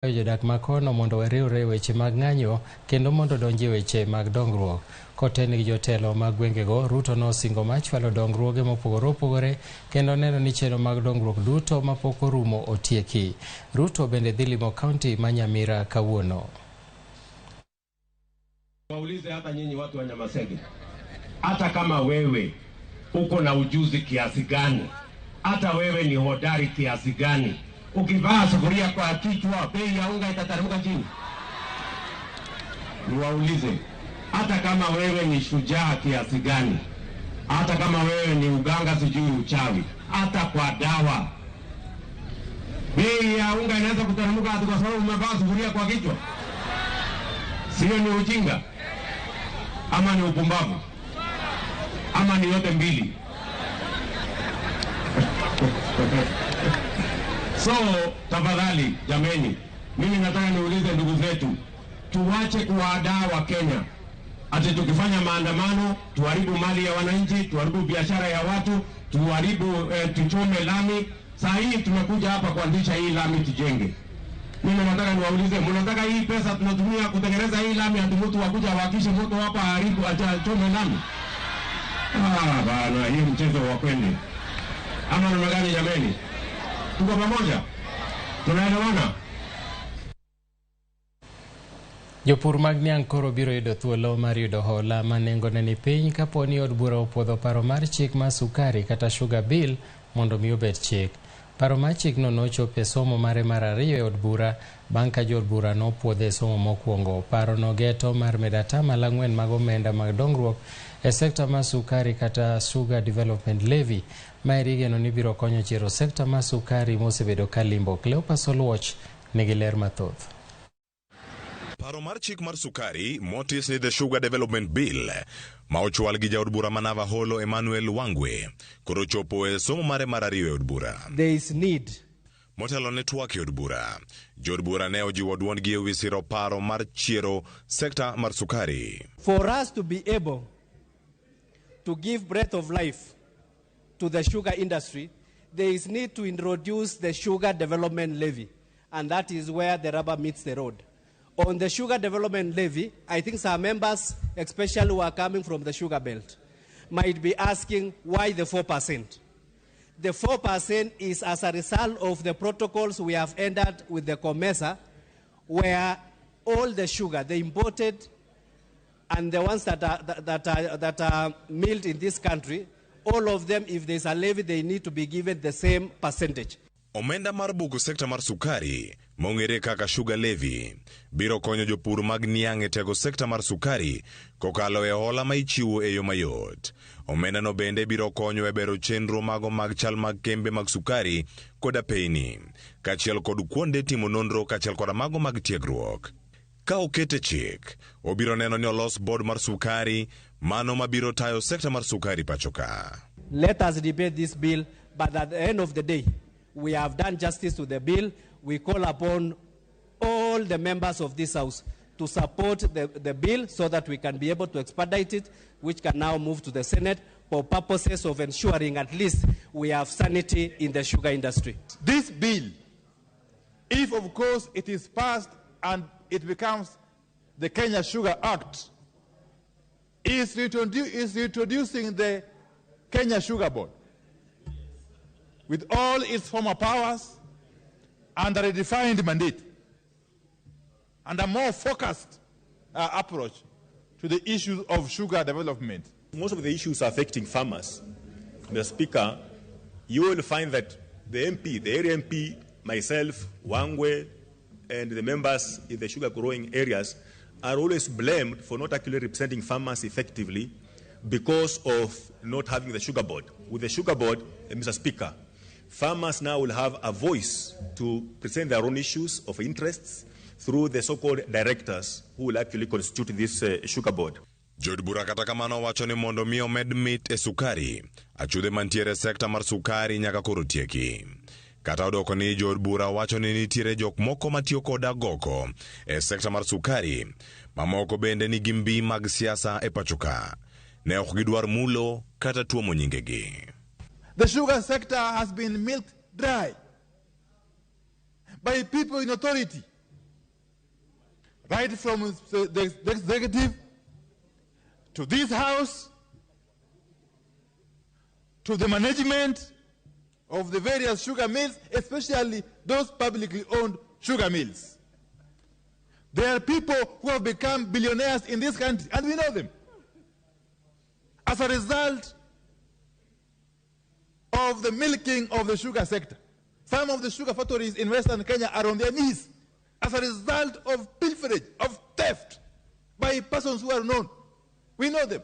Jodak makono mondo wariwre weche mag ng'anyo kendo mondo donji weche mag dongruok. Koten gi jotelo mag gwengego, Ruto nosingo machwalo dongruoge mopogore opogore kendo neno ni chenro mag dongruok duto mapok orumo otieki. Ruto bende dhi limo kaunti ma Nyamira kawuono. Waulize hata nyinyi watu wa Nyamasege, hata kama wewe uko na ujuzi kiasi gani, hata wewe ni hodari kiasi gani, ukivaa sufuria kwa kichwa, bei ya unga itateremka chini. Niwaulize, hata kama wewe ni shujaa kiasi gani, hata kama wewe ni uganga sijui uchawi, hata kwa dawa, bei ya unga inaweza kuteremka hata kwa sababu umevaa sufuria kwa kichwa? Sio ni ujinga? Ama ni upumbavu? Ama ni yote mbili? So, tafadhali jameni, mimi nataka niulize ndugu zetu, tuwache kuwadaa wa Kenya. Ati tukifanya maandamano, tuharibu mali ya wananchi, tuharibu biashara ya watu, tuchome lami. Saa hii tumekuja hapa kuanzisha hii lami tujenge. Mimi nataka niwaulize, mnataka hii pesa tunatumia kutengeneza hii lami ati mtu wakuja wakishe moto hapa haribu achome lami? Bana, hii mchezo wa kwende. Ama namna gani jameni? Tuko pamoja? Tunaelewana? Jopur mag niang' koro biro yudo thuolo mar yudo hola ma nengone ni piny kapo ni od bura opuodho paro mar chik mar sukari kata sugar bill mondo mi obed chik. Paro mar chikno nochopo e somo mare mar ariyo e od bura bang' ka jo od bura nopuodhe somo mokwongo. Paro no geto mar medo 4% mag omenda mag dongruok e sekta mar sukari kata sugar development levy ma igeno ni biro konyo chiro sekta mar sukari mosebedo ka limbo. Cleopas Oluoch nigi ler mathoth. Paro mar chik mar sukari motis ni the sugar development bill ma ochwal gi jaod bura manava holo Emmanuel Wangwe koro chopo e somo mare mar ariyo e od bura. There is need. Motelo ne twak e od bura. Jod bura ne ojiwo duondgi e wi siro paro mar chiero sekta mar sukari. For us to be able to give breath of life to the sugar industry, there is need to introduce the sugar development levy, and that is where the rubber meets the road. On the sugar development levy, I think some members, especially who are coming from the sugar belt, might be asking why the 4%. The 4% is as a result of the protocols we have entered with the COMESA, where all the sugar, the imported and the ones that are milled in this country, all of them, if there's a levy, they need to be given the same percentage. Omenda mar buko sekta mar sukari, mong'ere kaka sugar levy, biro konyo jopur mag niang' e tego sekta mar sukari kokalo e hola ma ichiwo e yo mayot. Omenda no bende biro konyo e bero chenro mago mag chal mag kembe mag sukari koda peini, kachiel kod kuonde timo nonro kachiel koda mago mag tiegruok. Ka okete chik, obiro neno ni olos board mar sukari, mano mabiro tayo sekta mar sukari pachoka. Let us debate this bill, but at the end of the day, we have done justice to the bill. We call upon all the members of this House to support the bill so that we can be able to expedite it, which can now move to the Senate for purposes of ensuring at least we have sanity in the sugar industry. This bill, if of course it is passed and it becomes the Kenya Sugar Act, is introducing the Kenya Sugar Board with all its former powers under a defined mandate and a more focused approach to the issues of sugar development. Most of the issues affecting farmers, Mr. Speaker, you will find that the MP, the area MP, myself, Wangwe, and the members in the sugar growing areas are always blamed for not actually representing farmers effectively because of not having the sugar board. With the sugar board, Mr. Speaker, farmers now will have a voice to present their own issues of interests through the so-called directors who will actually constitute this sugar board. Jod bura kata kamano wacho ni mondo mi omed mit e sukari, achude mantiere sekta mar sukari nyaka koro tieki. Kata odoko ni jod bura wacho ni nitiere jok moko matiyo koda goko e sekta mar sukari, mamoko bende ni gimbi mag siasa e pachoka. Ne ok gidwar mulo kata tuomo nyingegi. The sugar sector has been milked dry by people in authority right from the executive to this house, to the management of the various sugar mills, especially those publicly owned sugar mills. There are people who have become billionaires in this country, and we know them, as a result of the milking of the sugar sector. Some of the sugar factories in Western Kenya are on their knees as a result of pilferage, of theft, by persons who are known. We know them.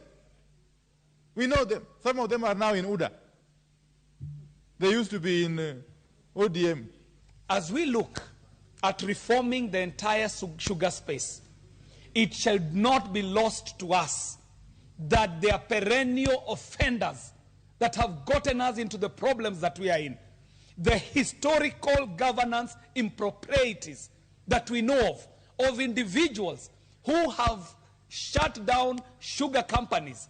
We know them. Some of them are now in UDA. They used to be in ODM. As we look at reforming the entire sugar space, it shall not be lost to us that they are perennial offenders that have gotten us into the problems that we are in. The historical governance improprieties that we know of individuals who have shut down sugar companies,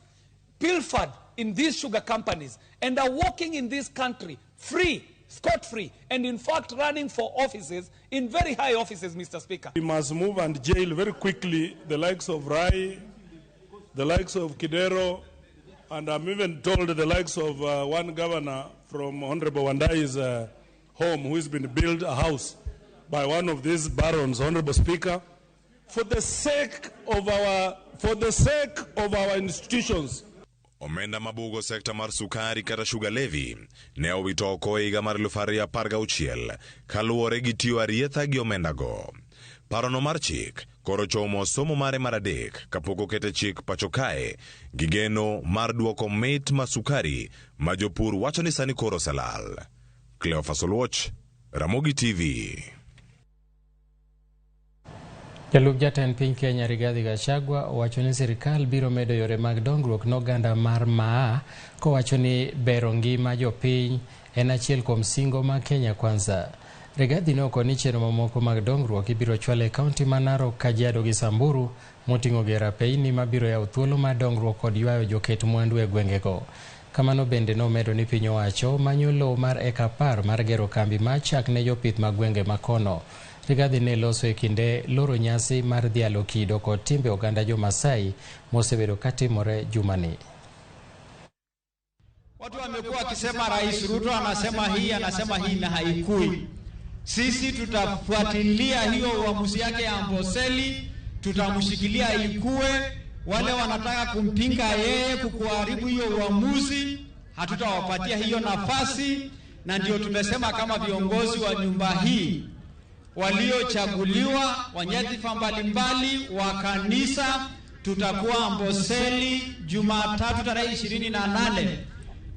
pilfered in these sugar companies, and are working in this country free, scot-free, and in fact running for offices, in very high offices, Mr. Speaker. We must move and jail very quickly the likes of Rai, the likes of Kidero, and I'm even told the likes of one governor from Honorable Wandai's home, who has been built a house by one of these barons, Honorable Speaker, for the sake of our institutions. Omenda mabugo sekta mar sukari kata sugar levy ne owito oko higa mar 2016 kaluwore gi tiyo arietha gi omenda go. Parono mar chik koro chomo somo mare mar adek kapok okete chik pacho kae gi geno mar duoko mit ma sukari ma jopur wacho ni sani koro oselal. Cleophas Oluoch, Ramogi TV. Jalup jatend piny Kenya Rigathi Gachagua owacho ni sirikal biro medo yore mag dongruok n'oganda mar Maa, kowacho ni bero ngima jopiny en achiel kuom singo ma Kenya Kwanza. Rigathi nokoni chenro mamoko mag dongruok ibiro chwale kaunti ma Narok, Kajiado gi Samburu moting'o gera peini mabiro yawo thuolo mar dongruok kod ywayo joket mwandu e gwengego. Kamano bende nomedo ni piny owacho manyo lowo mar eka 10 mar gero kambi machak ne jopith mag gwenge makono. Rigathi ne loso e kinde loro nyasi mar dhialo kido kod timbe oganda jo Masai mosebedo katimore jumani. Watu wamekuwa wakisema Rais Ruto anasema hii na haikui. Sisi tutafuatilia hiyo uamuzi yake ya Amboseli, tutamshikilia ikue. Wale wanataka kumpinga yeye kukuharibu hiyo uamuzi, hatutawapatia hiyo nafasi, na ndio tumesema kama viongozi wa nyumba hii waliochaguliwa wa nyadhifa mbalimbali wa kanisa, tutakuwa Amboseli Jumatatu tarehe 28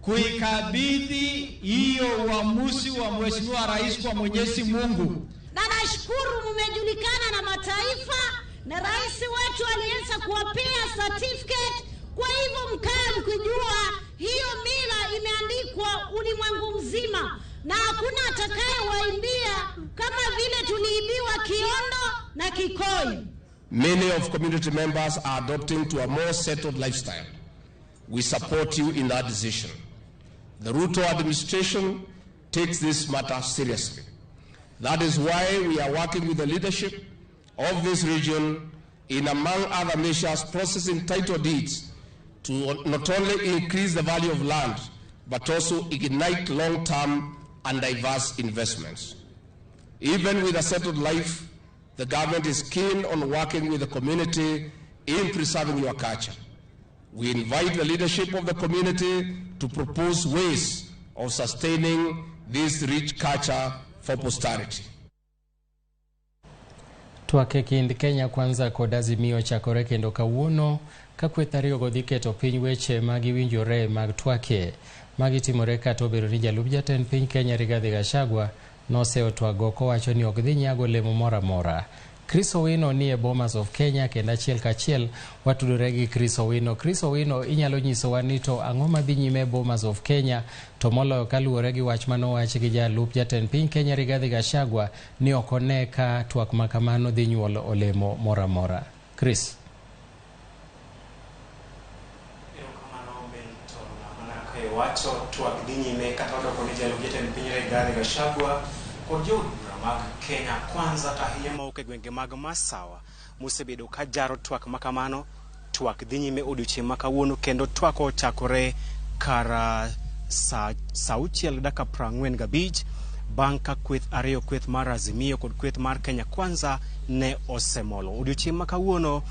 kuikabidhi hiyo uamuzi wa Mheshimiwa Rais kwa Mwenyezi Mungu. Na nashukuru mmejulikana na mataifa, na rais wetu alianza kuwapea certificate. Kwa hivyo mkae mkijua hiyo mila imeandikwa ulimwengu mzima, na hakuna atakayewaimbia kama vile tuliibiwa Kiondo na Kikoi. Many of community members are adopting to a more settled lifestyle. We support you in that decision. The Ruto administration takes this matter seriously. That is why we are working with the leadership of this region in, among other measures, processing title deeds to not only increase the value of land, but also ignite long-term and diverse investments. Even with a settled life, the government is keen on working with the community in preserving your culture. We invite the leadership of the community to propose ways of sustaining this rich culture for posterity. Twake kind Kenya Kwanza kod Azimio chakore kendo kawuono ka kweth ariyogo dhi keto piny weche magiwinjore mag twake magitimore kata obedo ni jalup jatend piny Kenya Rigathi Gachagua noseo twago kowacho ni ok dhi nyago lemo mora mora. Chris Owino ni e Bomas of Kenya kendo achiel kachiel watudore gi Chris Owino. Chris Owino, inyalo nyisowa ni to ang'o madhi nyime Bomas of Kenya, to moloyo kaluwore gi wach manowach gi jalup jatend piny Kenya Rigathi Gachagua ni ok one ka twak makamano dhi nyuolo olemo mora mora. Chris. Wacho twak dhi nyime kata odoko ni jalup jatend piny Rigathi Gachagua kod jood mag Kenya Kwanza ahinya mawuok e gwenge mag Masawa mosebedo ka jaro twak makamano. Twak dhi nyime odiochieng' ma kawuono kendo twak ochakore kar saa 6:45 bang' ka kweth ariyo, kweth mar Azimio kod kweth mar Kenya Kwanza ne osemolo. Odiochieng' ma kawuono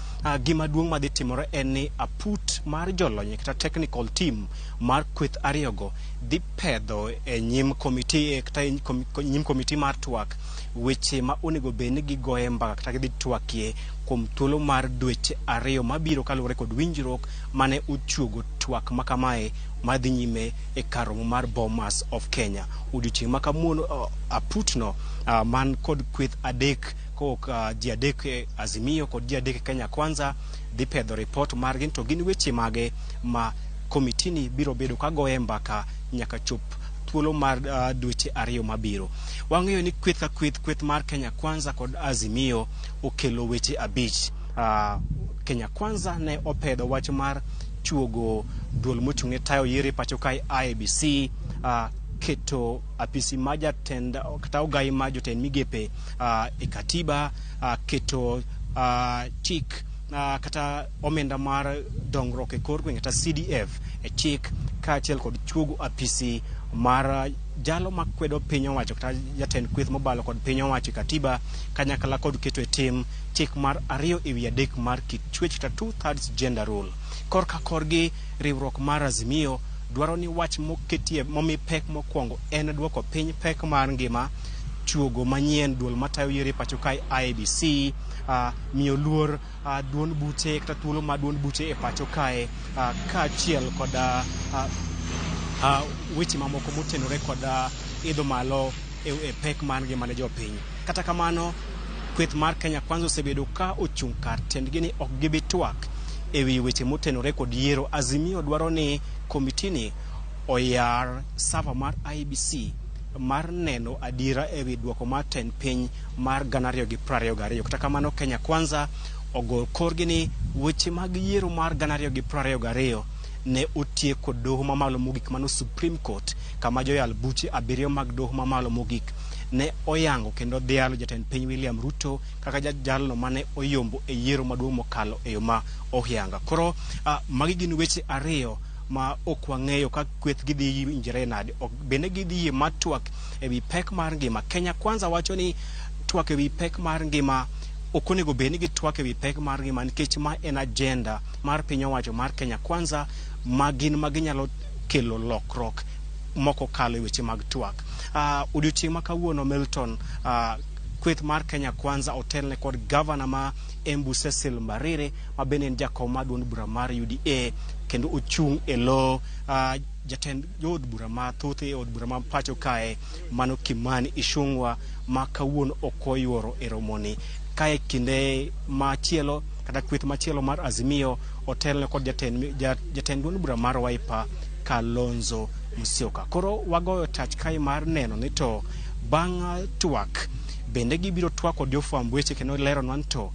gima duong' madhi timore en ni aput mar jolony kata technical team mar kweth ariyogo dhi pedho e nyim komiti kata nyim komiti mar twak weche ma onego bed ni gigoye mbaka kata gidhi twakie kuom thuolo mar dweche ariyo mabiro kaluwore kod winjruok mane ochuogo twak makamae madhi nyime e kar romo mar Bomas of Kenya. Odiochieng' ma kawuono aputno man kod kweth adek kok ji adek e Azimio kod ji adek e Kenya Kwanza dhi pedho report margi to gin weche mage ma komitini biro bedo ka goye mbaka nyaka chop thuolo mar dweche ariyo mabiro. Wang'eyo ni kweth ka kweth mar Kenya Kwanza kod Azimio okelo weche abich. Kenya Kwanza ne opedho wach mar chuogo duol mochung'e tayo yiero pacho kae IEBC, keto apisi ma jatend kata ogai ma jotend migepe e katiba, keto chik kata omenda mar dongruok e kor gwenge kata CDF e chik kaachiel kod chuogo apisi mar jalo makwedo piny owacho kata jatend kweth mobalo kod piny owacho katiba kanyakla kod keto e tim chik mar 2/3 mar kit chwech kata 2/3 gender rule. Korka korgi riwruok mar Azimio dwaro ni wach moketie momi pek mokwongo en duoko piny pek mar ngima, chuogo manyien duol matayo yiero pacho kae IEBC, miyo luor duond buche kata thuolo ma duond buche e pacho kae kaachiel kod weche mamoko motenore kod idho malo e pek mar ngima ne jopiny. Kata kamano kweth mar Kenya Kwanza osebedo ka ochung' kar tendgi ni ok gibi twak e wi weche motenore kod yiero. Azimio dwaro ni komitini oyar sava mar IEBC mar neno adiera e wi duoko mar tend piny mar 2022. Kata kamano Kenya Kwanza ogol korgi ni weche mag yiero mar 2022 ne otieko doho mamalo mogik mano Supreme Court, kama joyal buche 7 mag doho mamalo mogik ne oyango kendo dhialo jatend piny William Ruto kaka jalno mane oyombo e yiero maduong' mokalo e yo ma ohyanga. Koro magi gin weche ariyo ma ok wang'eyo ka kweth gidhi winjre nade, bende gidhi matwak e wi pek mar ngima. Kenya Kwanza wacho ni twak e wi pek mar ngima ok onego bed ni gitwak e wi pek mar ngima nikech ma en agenda mar piny owacho mar Kenya Kwanza ma gin maginyalo kelo lokruok moko kalo e weche mag twak. Odiochieng' ma kawuono Milton, kweth mar Kenya Kwanza otelne kod gavana ma Embu Cecil Mbarire ma bende en jakom mar duond bura mar UDA kendo ochung' e lo jatend od bura ma thoth e od bura ma pacho kae mano Kimani Ichung'wa ma kawuono ok oyuoro e romoni. Kae kinde machielo kata kweth machielo mar Azimio otelne kod jatend duond bura mar Wiper Kalonzo Musyoka. Koro wagoyo tach kae mar neno ni to bang' twak bende gibiro twak kod jofwamb weche kendo lero nwan to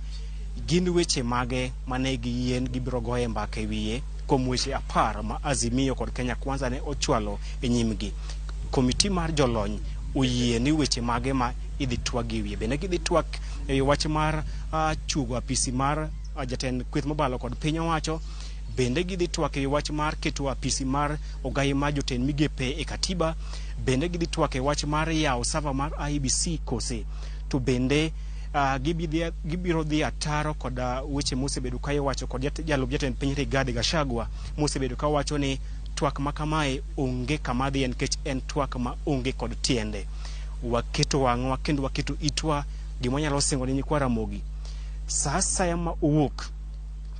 gin weche mage mane giyien gibiro goye mbaka e wiye kuom weche 10 ma Azimio kod Kenya Kwanza ne ochwalo e nyimgi. Komiti mar jolony oyie ni weche mage ma idhi twag e wiye. Bende gidhi twak e wach mar chuogo apisi mar jatend kweth mobalo kod piny owacho. Bende gidhi twak e wach mar keto apisi mar ogai ma jotend migepe e katiba. Bende gidhi twak e wach mar yawo sava mar IEBC kose. To bende gibiro dhi ataro kod weche mosebedo ka iwacho kod jalub jatend piny Rigathi Gachagua mosebedo ka wacho ni twak makamae onge kama dhi nikech en twak ma onge kod tiende. Waketo wang'wa kendo waketo itwa gima nyalo singo ni nyikwa Ramogi. Sa asaya ma owuok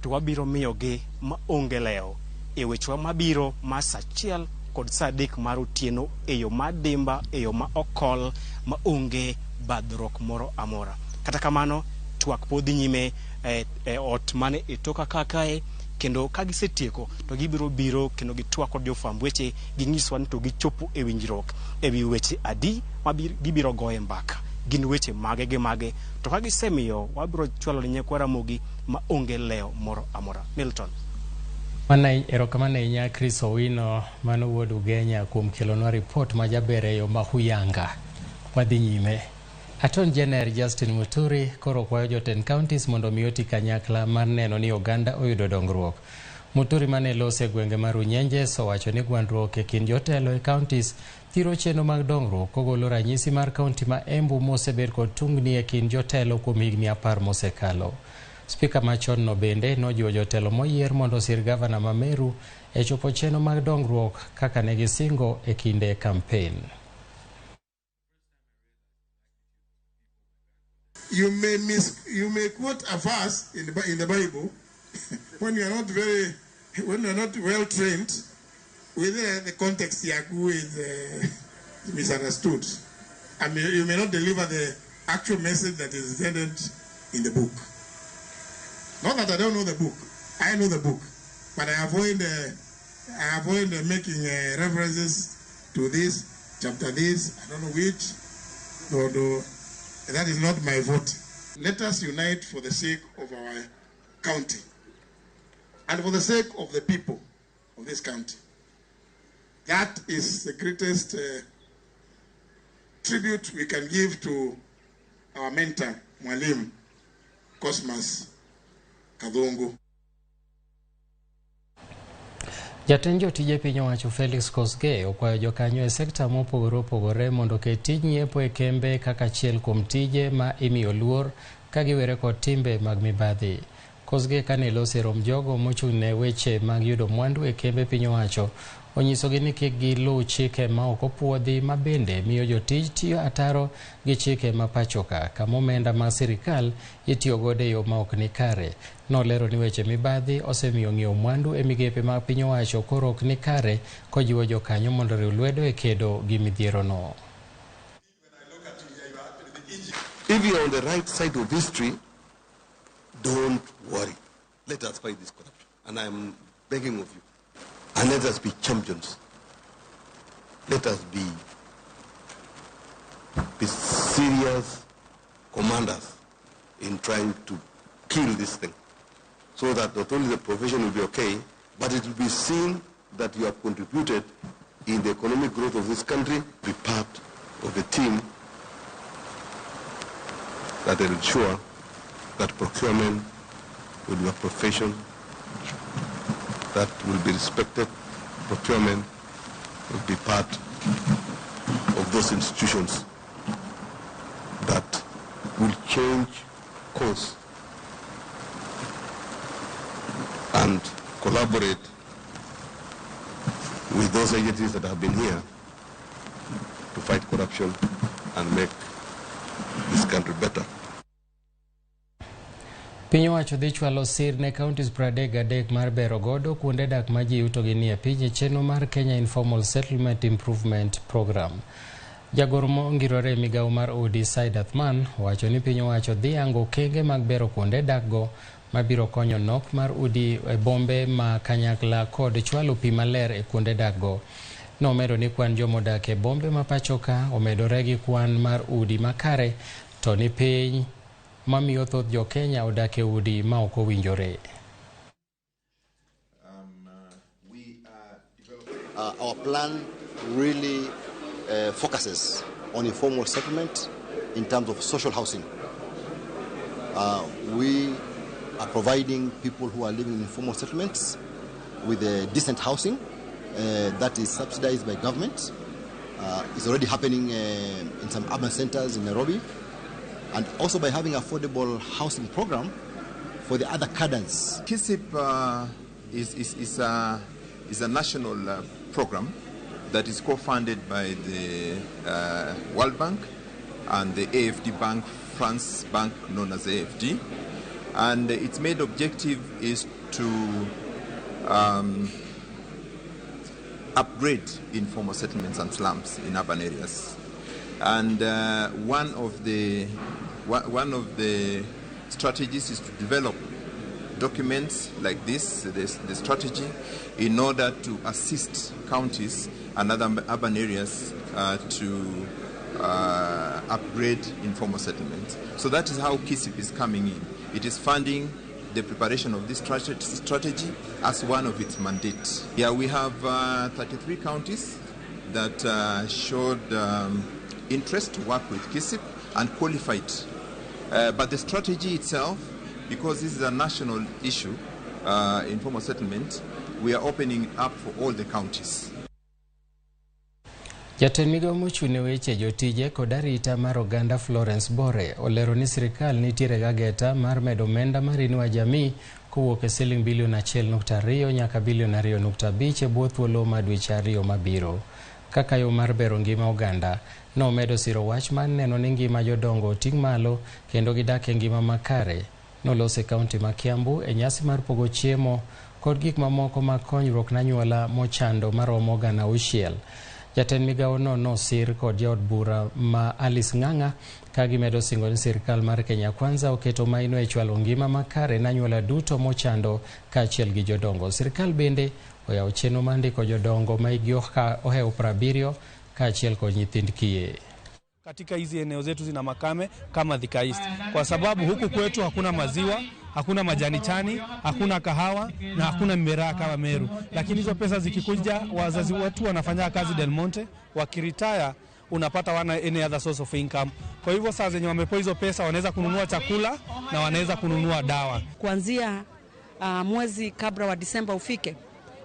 to wabiro miyogi ma onge leo e wechewa mabiro ma sa 1 kod sa 3 mar otieno e yo madimba, e yo ma okol, ma onge badruok moro amora. Kata kamano twak podhi nyime e ot mane itoka kakae kendo ka gisetieko to gibiro biro kendo gitwak kod jofwamb weche ginyiswa ni to gichopo e winjruok e wi weche adi ma gibiro goye mbaka. Gin weche mage gi mage to ka gisemiyo wabiro chwalo ne nyakwa Ramogi ma onge leo moro amora. Milton. Erokamano ahinya Chris Owino mano wuod Ugenya kuom kelonwa report ma jaber e yo ma huyanga. Wadhi nyime. Attorney General Justin Muturi koro kwayo jotend counties mondo mioti kanyakla mar neno ni oganda oyudo dongruok. Muturi mane lose gwenge mar Unyenjes owacho ni gwandruok e kind jotelo e counties thiro chenro mag dongruok kogolo ranyisi mar county ma Embu mosebed kod tungni e kind jotelo kuom higni 10 mosekalo. Spika machon no bende nojiwo jotelo moyier mondo sir gavana ma Meru e chopo chenro mag dongruok kaka ne gisingo e kinde campaign. You may quote a verse in the Bible when you are not well trained with the context you is misunderstood. I mean, you may not deliver the actual message that is intended in the book. Not that I don't know the book. I know the book, but I avoid making references to this chapter, this I don't know which. No, that is not my vote. Let us unite for the sake of our county and for the sake of the people of this county. That is the greatest tribute we can give to our mentor, Mwalimu Cosmas Kadhungu. Jatend jotije piny owacho Felix Kosgei okwayo jokanyo e sekta mopogore opogore mondo ket tij nyiepo e kembe kaka achiel kuom tije ma imiyo luor ka giwere kod timbe mag mibadhi. Kosgei kane lose rom jogo mochung' ne weche mag yudo mwandu e kembe piny owacho onyisogi ni kik giluw chike ma ok opuodhi ma bende miyo jotij tiyo ataro gi chike ma pachoka kama omenda ma sirikal itiyo godo e yo ma ok ni kare. Nolero ni weche mibadhi osemiyo ng'iewo mwandu e migepe mag piny owacho koro ok ni kare kojiwo jokanyo mondo riw lwedo e kedo gi midhiero no. If you are on the right side of history, don't worry. Let us fight this corruption. And I am begging of you. And let us be champions. Let us be serious commanders in trying to kill this thing. So that not only the profession will be okay, but it will be seen that you have contributed in the economic growth of this country, be part of a team that will ensure that procurement will be a profession that will be respected. Procurement will be part of those institutions that will change course and collaborate with those agencies that have been here to fight corruption and make this country better. Piny owacho dhi chwalo sir ne counties 33 mar bero godo kuonde dak ma ji yuto gi nie piny e chenro mar Kenya Informal Settlement Improvement Program. Jagoro mongirore Migago mar udi Said Athman wacho ni piny owacho dhi yango kenge mag bero kuonde dak go mabiro konyo nok mar udi e bombe ma kanyakla kod chwalo pi maler e kuonde dak go. Nomedo ni kwan jomodak e bombe ma pachoka omedore gi kwan mar udi makare to ni piny mamiyo thoth jo Kenya odak e udi ma ok owinjore. Our plan really focuses on informal settlement in terms of social housing. We are providing people who are living in informal settlements with decent housing that is subsidized by government. It's already happening in some urban centers in Nairobi, and also by having affordable housing program for the other cadres. KISIP is a national program that is co-funded by the World Bank and the AFD Bank, France Bank known as AFD. And its main objective is to upgrade informal settlements and slums in urban areas. And one of the strategies is to develop documents like this, the strategy, in order to assist counties and other urban areas to upgrade informal settlements. So that is how KISIP is coming in. It is funding the preparation of this strategy as one of its mandates. Yeah, we have 33 counties that showed interest to work with KISIP, and qualified. But the strategy itself, because this is a national issue, informal settlement, we are opening up for all the counties. Jatend Migago mochune weche jotije kod arita mar oganda Florence Bore olero ni sirikal nitiere gageta mar medo omenda mar inua jamii kowuok e siling bilion 1.2 nyaka bilion 2.5 e bwo thuolo ma dweche 2 mabiro. Kaka yo mar bero ngima oganda, nomedo siro wach mar neno ni ngima jodongo oting' malo kendo gidak e ngima makare. Noloso e kaunti ma Kiambu e nyasi mar pogo chiemo kod gik mamoko mag konyruok na nyuola mochando maromo gana 6. Jatend Migago no sir kod jaod bura ma Alice Ng'ang'a ka gimedo singo ni sirikal mar Kenya Kwanza oketo maino e chwalo ngima makare na nyuola duto mochando kaachiel gi jodongo. Sirikal bende oyawo chenro mar ndiko jodongo ma higi ohewo 70 kaachiel kod nyithind kiye. Katika hizi eneo zetu zina makame kama Thika East, kwa sababu huku kwetu hakuna maziwa, hakuna majani chani, hakuna kahawa na hakuna miraa kama Meru. Lakini hizo pesa zikikuja, wazazi wetu wanafanya kazi Del Monte, wakiritaya unapata wana any other source of income. Kwa hivyo saa zenye wamepewa hizo pesa wanaweza kununua chakula na wanaweza kununua dawa. Kuanzia mwezi kabla wa Disemba ufike,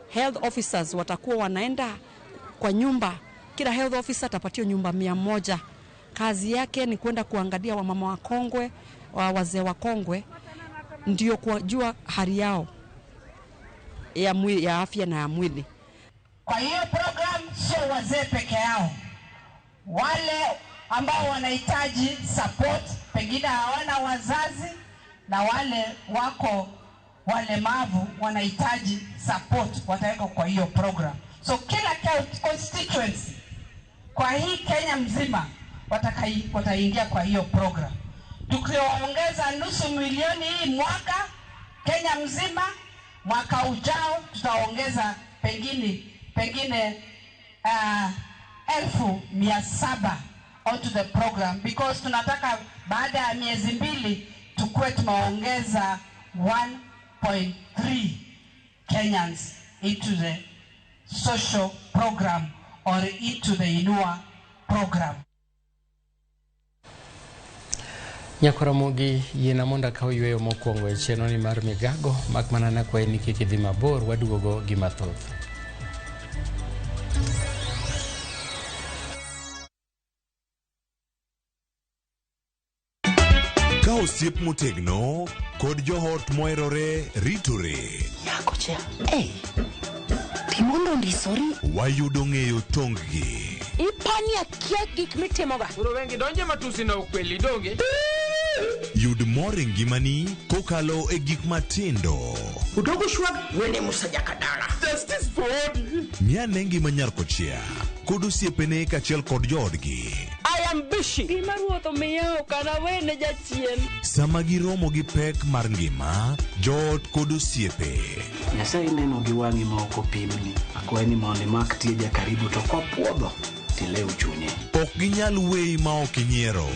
health officers watakuwa wanaenda kwa nyumba. Kila health officer atapatiwa nyumba 100. Kazi yake ni kwenda kuangalia wamama wakongwe, wazee wakongwe, ndio kujua hali yao ya afya na ya mwili. Kwa hiyo program sio wazee peke yao. Wale ambao wanahitaji support, pengine hawana wazazi, na wale wako walemavu wanahitaji support, wataweka kwa hiyo program. So kila constituency kwa hii Kenya mzima wataingia kwa hiyo program. Tukiongeza $500,000 hii mwaka Kenya mzima, mwaka ujao tutaongeza pengine 700,000 onto the program, because tunataka baada ya miezi 2 tukue tumeongeza 1.3 Kenyans into the social program or into the Inua program. Nyakoromogi yena monda ka oyweyo mokwongo e chenro ni mar Migago, mak mana na kwayi ni kik idhi mabor, waduogo gi mathoth. Ka osiep motegno kod johot moherore ritore. Yakocha, timondo ndisori. Wayudo ng'eyo tonggi. Ipani akia gik mitimoga. Uro wengi donje matusi na ukweli donge. Yud mor e ngimani kokalo e gik matindo. Udogo shwag wene musajakadara. Justice for all. Miane ngima Nyarkochia kod osiepene kaachiel kod joodgi. I am busy. Gima ruoth omiyo kana wene jachien. Sama giromo gi pek mar ngima, joot kod osiepe. Nyasaye neno gi wang'i ma ok opimni. Akwayi ni mondo imak tija karibu to kopuodho tilew chunye. Ok ginyal weyi ma ok inyiero.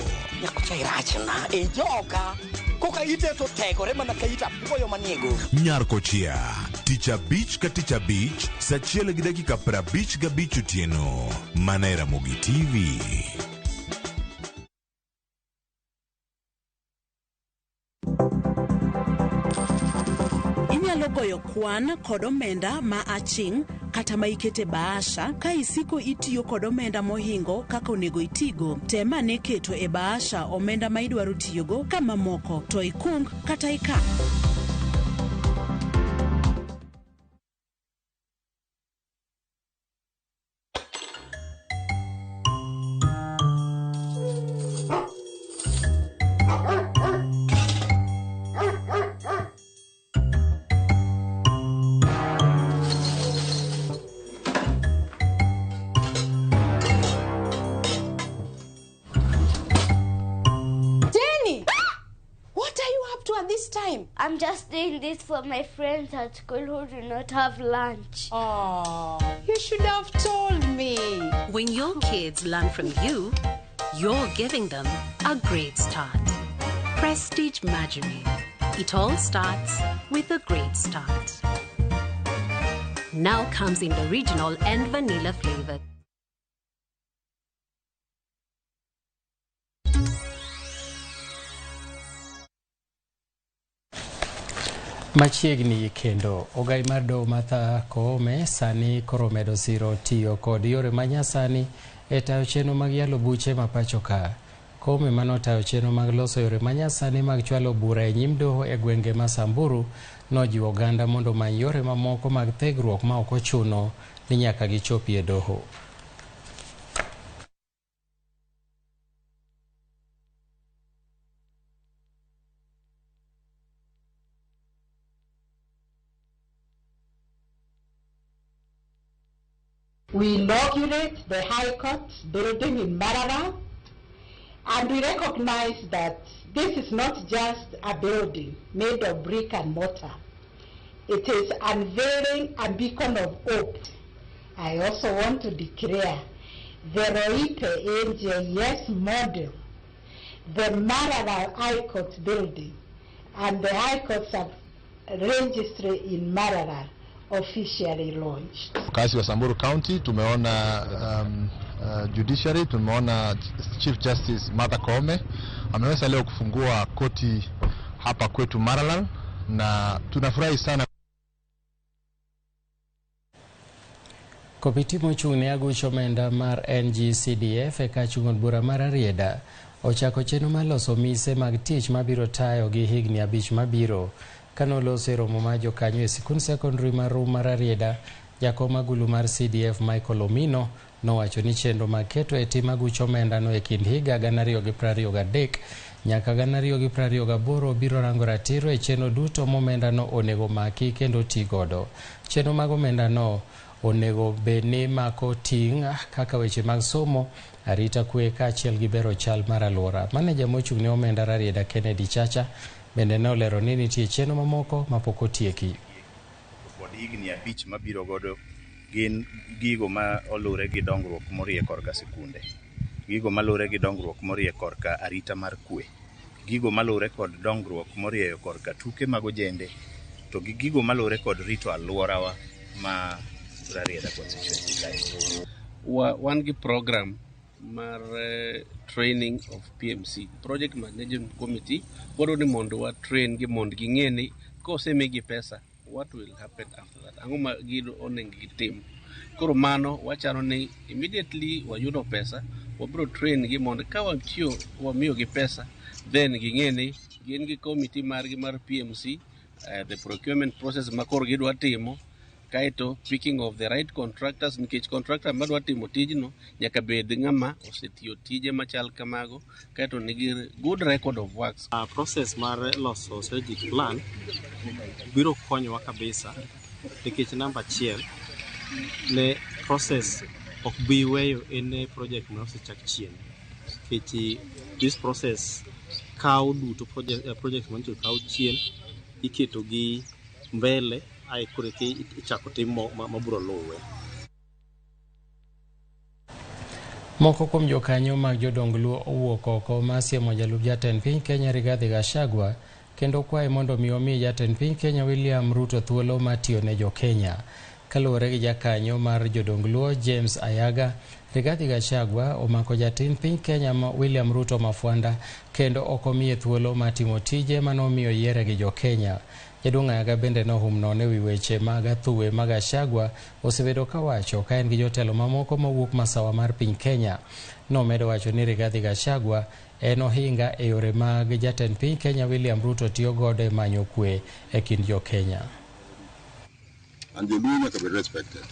Nyakocha irachna e joka. Koka ite to tegore mana ka ita puoyo maniego. Nyarkochia, tich abich ka tich abich, saa 1:55 otieno. Mana e Ramogi TV. Inyalo goyo kwan kod omenda ma aching' kata ma ikete bahasha ka isiko itiyo kod omenda mohingo kaka onego itigo. Tema ne keto e bahasha omenda ma idwaro tiyogo kama moko to ikung kata ika. I'm just doing this for my friends at school who do not have lunch. Oh, you should have told me. When your kids learn from you, you're giving them a great start. Prestige Margarine. It all starts with a great start. Now comes in the original and vanilla flavor. Machiegni kendo ogai mar doho Martha Koome sani koro medo siro tiyo kod yore manyasani e tayo chenro mag yalo buche ma pacho ka. Koome mano tayo chenro mag loso yore manyasani mag chwalo bura e nyim doho e gwenge ma Samburu nojiwo oganda mondo many yore mamoko mag thegruok ma ok ochuno ni nyaka gichopi e doho. We inaugurate the High Court building in Marara, and we recognize that this is not just a building made of brick and mortar. It is unveiling a beacon of hope. I also want to declare the Roipe NJS model, the Marara High Court building, and the High Court Registry in Marara officially launched. Kasi wa Samburu County tumeona judiciary, tumeona Chief Justice Martha Koome ameweza leo kufungua koti hapa kwetu Maralal, na tunafurahi sana. Kopiti mochung' ne aguch omenda mar NGCDF e kachung'od bura mar Arieda ochako chenro mar loso mise mag tich mabiro tayo gi higni 5 mabiro. Kanoloso e romo mar jokanyo e sikund secondary mar Rum mar Arieda, jakom agulu mar CDF Michael Omino nowacho ni chenro mag keto e tim aguch omenda no e kind higa 2023 nyaka 2028 biro rango ratiro e chenro duto momenda no onego maki kendo ti godo. Chenro mag omenda no onego beni mako ting' kaka weche mag somo, arita kwe kaachiel gi bero chal mar alwora. Maneja mochung' ne omenda Arieda Kennedy Chacha bende ne olero ni nitie chenro mamoko mapok otieki. Kod higni 5 mabiro godo gin gigo ma olure gi dongruok morie korka sikunde, gigo malure gi dongruok morie korka arita mar kwe, gigo malure kod dongruok morie korka tuke mag ojende, to gi gigo malure kod rito alworawa ma Arieda constituency. Wan gi program mar training of PMC, Project Management Committee, wado ni mondo wa train gi mondo ging'eni kosemigi pesa what will happen after that, ang'o ma gido onego gitim. Koro mano wachano ni immediately wayudo pesa wabiro train gi mondo ka wamiyo gi pesa then ging'eni gin gi committee margi mar PMC, the procurement process ma koro gidwa timo, kaito picking of the right contractors, nikech contractor madwa timo tijno nyaka bed ng'ama osetiyo tije machal kamago, kaito nigi good record of works. Process mar loso strategic plan biro konyowa kabisa, nikech namba 1 ne process ok bi weyo en project ma osechak chien, nikech this process kaw duto project mancho kaw chien iketo gi mbele ai kureke ichako timo maburo luwe. Moko kuom jokanyo mag jodong Luo owuok oko ma siemo jalup jatend piny Kenya Rigathi Gachagua kendo kwaye mondo omi jatend piny Kenya William Ruto thuolo matiyo ne jo-Kenya. Kaluwore gi jakanyo mar jodong Luo James Ayaga, Rigathi Gachagua omako jatend piny Kenya William Ruto mafuanda kendo ok omiye thuolo matimo tije manomiyo yiere gi jo-Kenya. Jaduong' Ayaga bende nohum nono ewi weche mag athuwe mag Gachagua osebedo kawacho ka en gi jotelo mamoko mawuok masawa mar piny Kenya. Nomedo wacho ni Rigathi Gachagua en ohinga e yore mag jatend piny Kenya William Ruto tiyo godo e manyo kwe e kind jo-Kenya. And the Luo nyaka be respected.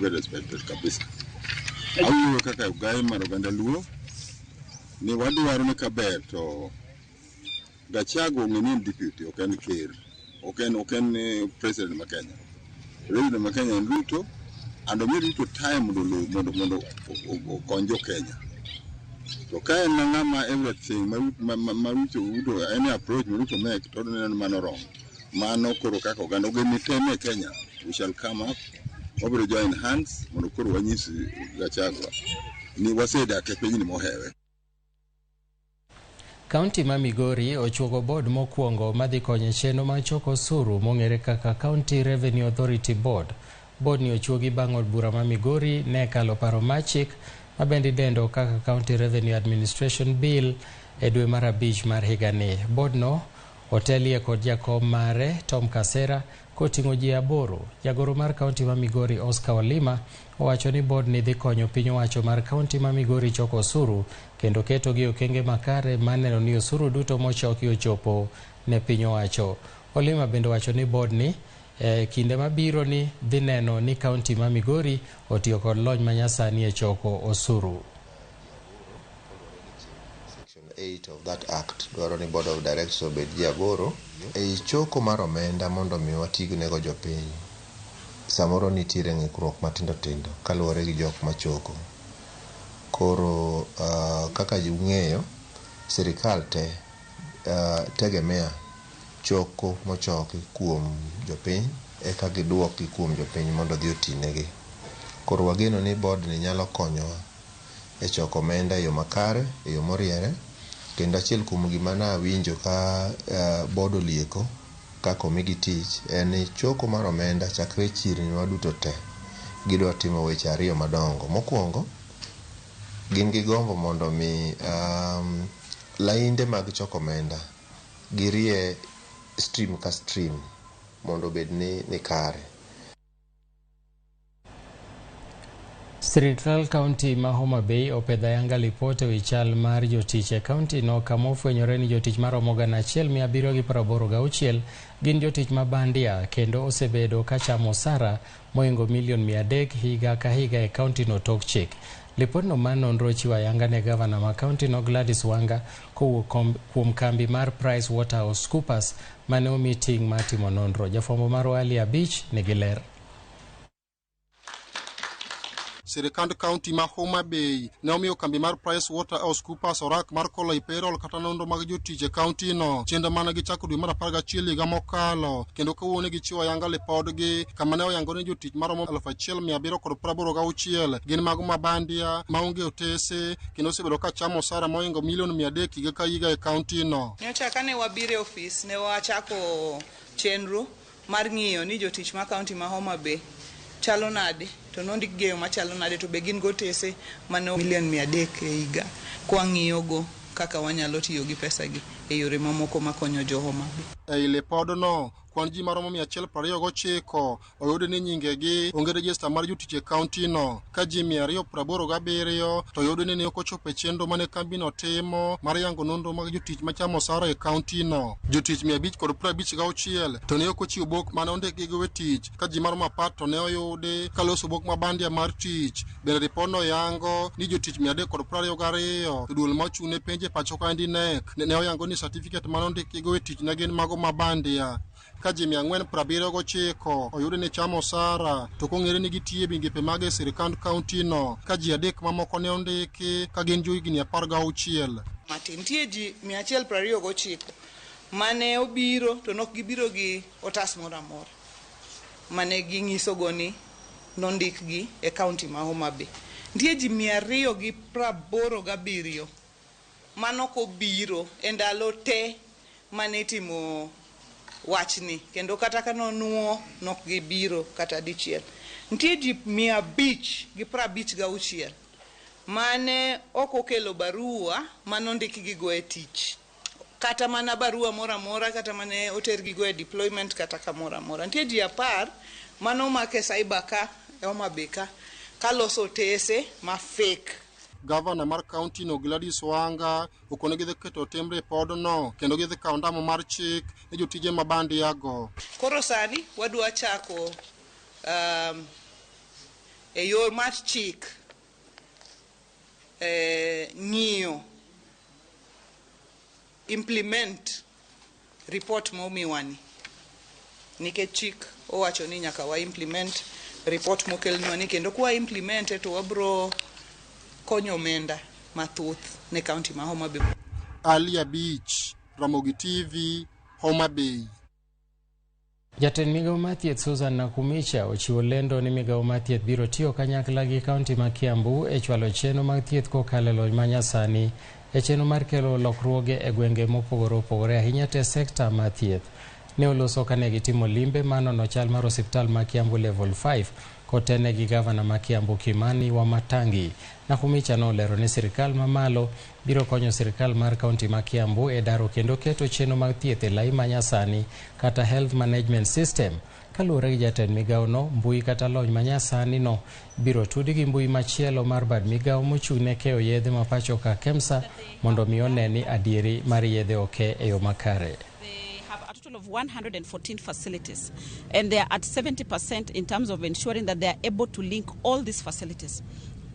Be respected kabisa. Awuoyo kaka ugai mar oganda Luo ni wadwaro ni kaber to Gachagua ng'eni deputy ok en ker. Ok en president ma Kenya. President ma Kenya en Ruto, and omi Ruto time mondo okonjo Kenya. To ka en ng'ama everything ma Ruto any approach ma Ruto make to neno mano wrong. Mano koro kaka oganda ogeni teme Kenya, we shall come up, wabiro join hands mondo koro wanyisi Gachagua ni wasedak e piny ni mohewe. Kaunti ma Migori ochuogo board mokwongo madhi konyo chenro mar choko osuru mong'ere kaka County Revenue Authority Board. Board ni ochuogi bang' od bura ma Migori ne kalo paro mar chik mabende idendo kaka County Revenue Administration Bill e dwe mar 5 mar higani. Board no Otelie kod jakom mare Tom Kasera koting'o ji 8. Jagoro mar kaunti ma Migori Oscar Olima owacho ni bod ni dhi konyo piny owacho mar kaunti ma Migori choko osuru kendo keto gi okenge makare maneno ni osuru duto mochoki ochopo ne piny owacho. Olima bende wacho ni bod ni kinde mabiro ni dhi neno ni kaunti ma Migori otiyo kod lony manyasani e choko osuru. 8 of that act dwaro ni board of directors obed ji 8 e choko mar omenda mondo mi watigonego jopiny. Samoro nitiere ng'ikruok matindo tindo kaluwore gi jok machoko. Koro kaka ung'eyo, sirikal tegemea choko mochoki kuom jopiny eka giduoki kuom jopiny mondo dhi otinegi. Koro wageno ni board ni nyalo konyowa e choko omenda e yo makare, e yo moriere. Kendo achiel kuom gima nawinjo ka board olieko kako migi tich en choko mar omenda chakre chirni waduto te gidwa timo weche 2 madongo. Mokwongo gin gi gombo mondo mi lainde mag choko omenda girie stream ka stream mondo bed ni kare. Sirikal kaunti ma Homa Bay opedha yanga lipot e wi chal mar jotich e kaunti no kama ofwenyore ni jotich maromo 1,786 gin jotich mabandia kendo osebedo ka chamo osara moingo $300,000 higa ka higa e kaunti no tok chik. Lipodno man nonro chiwo ayanga ne gavana ma kaunti no Gladys Wanga kowuok kuom kambi mar PricewaterhouseCoopers mane omi ting' mar timo nonro. Jafwambo mar Ali Abich nigi ler. Sirikand kaunti ma Homa Bay ne omiyo kambi mar PricewaterhouseCoopers orak mar kolo i payroll kata nonro mag jotich e kaunti no chenro mane gichako dwe mar 11 higa mokalo, kendo kawuono gichiwo ayanga lipodgi kama ne oyango ni jotich maromo 1,786 gin mago mabandia maonge otese kendo osebedo ka chamo osara moingo $100,000 higa ka higa e kaunti no. Nyocha kane wabiro e ofis ne wachako chenro mar ng'iyo ni jotich ma kaunti ma Homa Bay chalo nade to nondik geyo machalo nade to be gin gotese mane $100,000 e higa kwa ng'iyo go kaka wanyalo tiyo gi pesa gi e yore mamoko makonyo jo Homa Bay. E lipodno kwan ji maromo 129 oyudi ni nyingegi onge rejista mar jotich e kaunti no ka ji 287 to oyudi ni ne ok ochopo e chenro mane kambi no timo mar yango nonro mag jotich machamo osara e kaunti no. Jotich 556 to ne ok ochiwo bok mane ondikgi gi tich ka ji maromo 10 to ne oyudi kaloso bok mabandia mar tich. Bende ripodno yango ni jotich 322 duol mochung' ne penje pacho ka NEC ne oyango ni certificate mane ondikgi gi tich ne gin mago mabandia. Ka ji 479 oyudi ni chamo osara to kong'ere ni gitiye migepe mag sirikand kaunti no ka ji 3 mamoko ne ondiki ka gin johigni 16. Matin tie ji 129 mane obiro to nok gibiro gi otas moro amora mane ging'iso go ni nondik gi e kaunti ma Homa Bay. Nitie ji 287 manok obiro e ndalo te mane timo wachni kendo kata kanonuo nok gibiro kata dichiel. Nitie ji 556 mane ok okelo barua manondiki gigo e tich kata mana barua moro amora kata mane oter gigo e deployment kata kamoro amora. Nitie ji 10 manomake cyber ka e Homa Bay ka loso tese ma fake. Gavana mar kaunti no Gladys Wanga okone gidhi keto timbre pod no kendo gidhi kawo ndamo mar chik ne jotije mabandia go. Koro sani wadwa chako e yor mar chik ng'iyo implement report momiwani nikech chik owacho ni nyaka wa implement report mokelnwani kendo kwa implement to wabro konyo omenda mathoth ne kaunti ma Homa Bay. Ali Abich, Ramogi TV, Homa Bay. Jatend migawo mar thieth Susan Nakumicha ochiwo lendo ni migawo mar thieth biro tiyo kanyakla gi kaunti ma Kiambu e chwalo chenro mag thieth kokalo e lony manyasani e chenro mar kelo lokruoge e gwenge mopogore opogore ahinya te sekta mar thieth. ne oloso kane gitimo limbe manono chal mar osiptal ma Kiambu level 5 kotene gi gavana ma Kiambu Kimani Wamatangi. Nakhumicha nolero ni sirikal mamalo biro konyo sirikal mar kaunti ma Kiambu e daro kendo keto chenro mag thieth e lai manyasani kata health management system. Kaluwore gi jatend migawo no, mbui kata lony manyasani no biro tudi gi mbui machielo mar bad migawo mochung' ne keyo yedhe ma pacho ka KEMSA mondo mi one ni adieri mar yedhe oke e yo makare. Of 114 facilities, and they are at 70% in terms of ensuring that they are able to link all these facilities.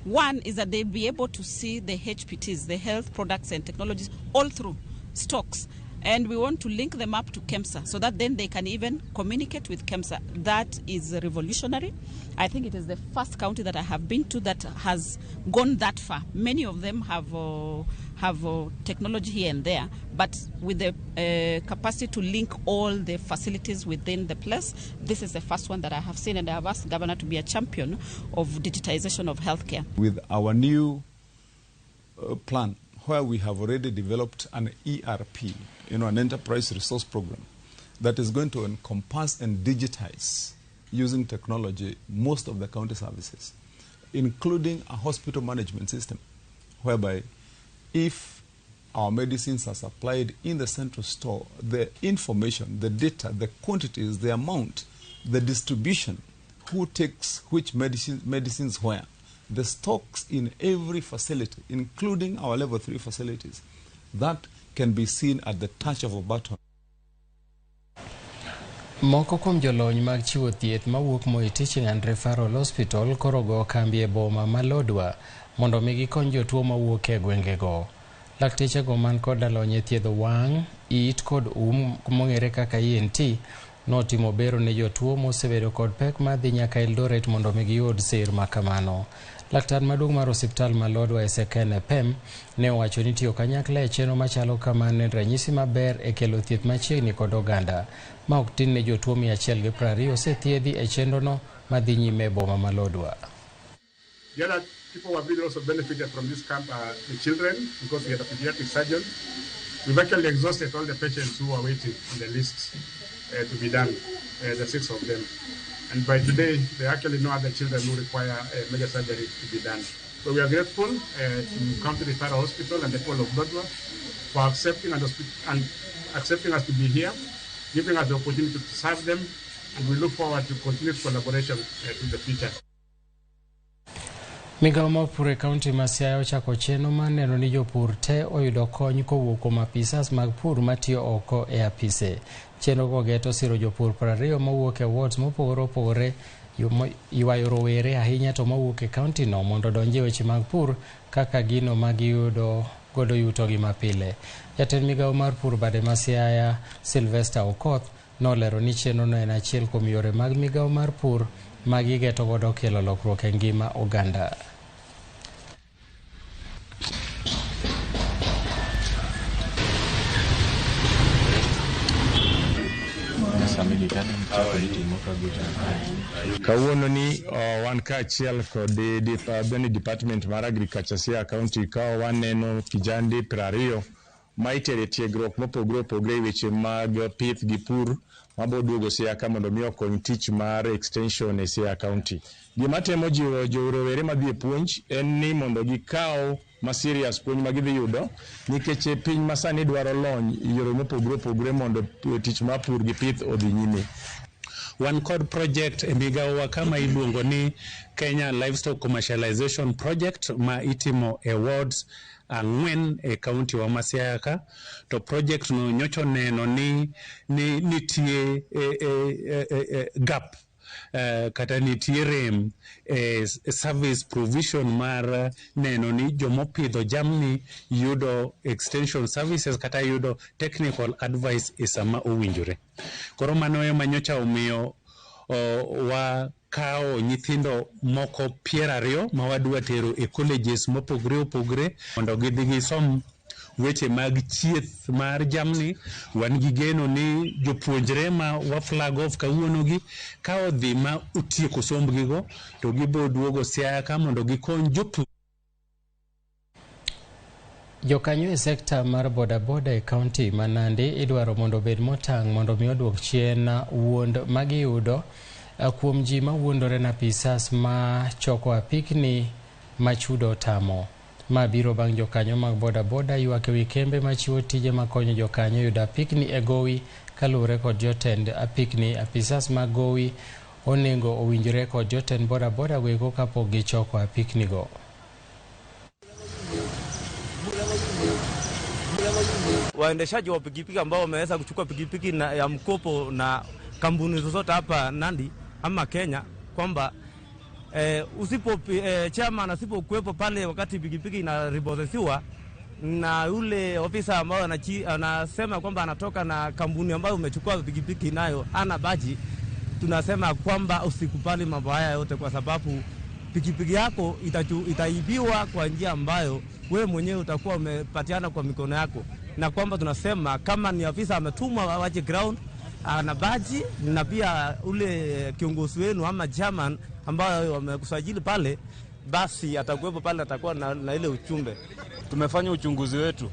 One is that they'll be able to see the HPTs, the health products and technologies, all through stocks. And we want to link them up to KEMSA so that then they can even communicate with KEMSA. That is revolutionary. I think it is the first county that I have been to that has gone that far. Many of them have technology here and there, but with the capacity to link all the facilities within the place, this is the first one that I have seen, and I have asked the governor to be a champion of digitization of healthcare. With our new plan, where we have already developed an ERP, an enterprise resource program that is going to encompass and digitize using technology most of the county services, including a hospital management system, whereby if our medicines are supplied in the central store, the information, the data, the quantities, the amount, the distribution, who takes which medicines where, the stocks in every facility, including our level 3 facilities, that can be seen at the touch of a button. Moko kuom jolony mag chiwo thieth mawuok Moi Teaching and Referral Hospital koro go kambi e boma ma Lodwar mondo mi gikony jotuo mawuok e gwengego. Lakteche go man kod lony e thiedho wang', it kod mong'ere kaka ENT notimo bero ne jotuo mosebedo kod pek madhi nyaka Eldoret mondo mi giyud sir makamano. Laktar maduong' mar osiptal ma Lodwar Esekene Pem ne owacho ni tiyo kanyakla e chenro machalo kamano en ranyisi maber e kelo thieth machiegni kod oganda. Ma ok tin ne jotuo 120 osethiedhi e chenrono madhi nyime e boma ma Lodwar. The other people who have really also benefited from this camp are the children, because we had a pediatric surgeon. We've actually exhausted all the patients who are waiting on the list to be done, the 6 of them. And by today, there are actually no other children who require major surgery to be done. So we are grateful to County Referral Hospital and the people of Lodwar for accepting us to be here, giving us the opportunity to serve them, and we look forward to continued collaboration in the future. Migawo mar pur e kaunti ma Siaya ochako chenro mar neno ni jopur te oyudo kony kowuok kuom apisas mag pur matiyo oko e apise. Chenro go geto siro jopur 20 mawuok e wards mopogore opogore ywayo rowere ahinya to mawuok e kaunti no mondo donje weche mag pur kaka gino magiyudo godo yutogi mapile. Jatend migawo mar pur bade ma Siaya Sylvester Okoth nolero ni chenro no en achiel kuom yore mag migawo mar pur magigeto godo kelo lokruok e ngima oganda. Kawuono ni wan ka achiel kod department mar agriculture Siaya County ka waneno kijande 20 ma itere tiegruok mopogore opogore weche mag pith gi pur maboduogo Siaya ka mondo mi okony tich mar extension e Siaya County. Gima temo jiwo jowere madhi e puonj en ni mondo gikaw ma serious puonj ma gidhi yudo nikech piny masani dwaro lony yore mopogore opogore mondo tich mar pur gi pith odhi nyime. Wan kod project e migawo kama iluongo ni Kenya Livestock Commercialization Project ma itimo e wards 4 e kaunti wa Siaya ka, to project no nyocho neno ni nitie gap kata nitie rem service provision mar neno ni jomopidho jamni yudo extension services kata yudo technical advice e sama owinjore. Koro mano ema nyocha omiyo wa kao nyithindo moko 20 ma wadwa tero e colleges mopogore opogore mondo gidhi gisom weche mag chieth mar jamni. Wan gi geno ni jopuonjre ma wa flag off kawuono gi ka odhi ma utieko sombgigo to gibo duogo Siaya ka mondo gikony jopur. Jokanyo e sekta mar bodaboda e kaunti ma Nandi idwaro mondo obed motang' mondo mi oduok chien wuond magiyudo kuom ji ma wuondore na pisas ma choko apikni machudo tamo. Ma biro bang' jokanyo mag bodaboda ywak ewi kembe machiwo tije makonyo jokanyo yudo apikni e gowi kaluwore kod jotend apikni. Apisas mag gowi onego owinjore kod jotend bodaboda wego kapok gichoko apikni go. Waendeshaji wa pikipiki ambao wameweza kuchukua pikipiki ya mkopo na kampuni zozote hapa Nandi ama Kenya, kwamba chairman asipokuwepo pale wakati pikipiki inaripotiwa na yule ofisa ambao anasema kwamba anatoka na kampuni ambayo umechukua pikipiki nayo ana baji, tunasema kwamba usikubali mambo haya yote, kwa sababu pikipiki yako itaibiwa kwa njia ambayo wewe mwenyewe utakuwa umepatiana kwa mikono yako, na kwamba tunasema kama ni afisa ametumwa waje ground na baji, na pia ule kiongozi wenu ama chairman ambao wamekusajili pale, basi atakuwepo pale, atakuwa na ile uchumbe. Tumefanya uchunguzi wetu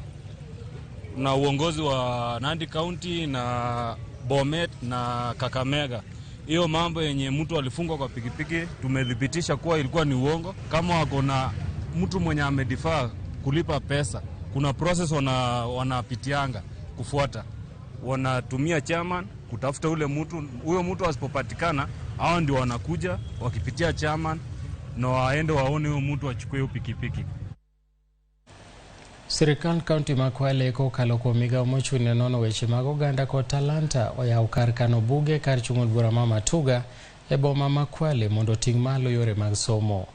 na uongozi wa Nandi County na Bomet na Kakamega. Hiyo mambo yenye mtu alifungwa kwa pikipiki tumethibitisha kuwa ilikuwa ni uongo. Kama wako na mtu mwenye amedifaa kulipa pesa, kuna process wanapitianga kufuata. Wanatumia chairman kutafuta ule mtu, huyo mtu asipopatikana hao ndio wanakuja wakipitia chairman na waende waone huyo mtu achukue hiyo pikipiki. Sirikal kaunti ma Kwale kokalo kuom migawo mochung' nono weche mag oganda kod talanta oyawo kar kano buge kar chung'o bura ma Matuga e boma ma Kwale mondo ting' malo yore mag somo.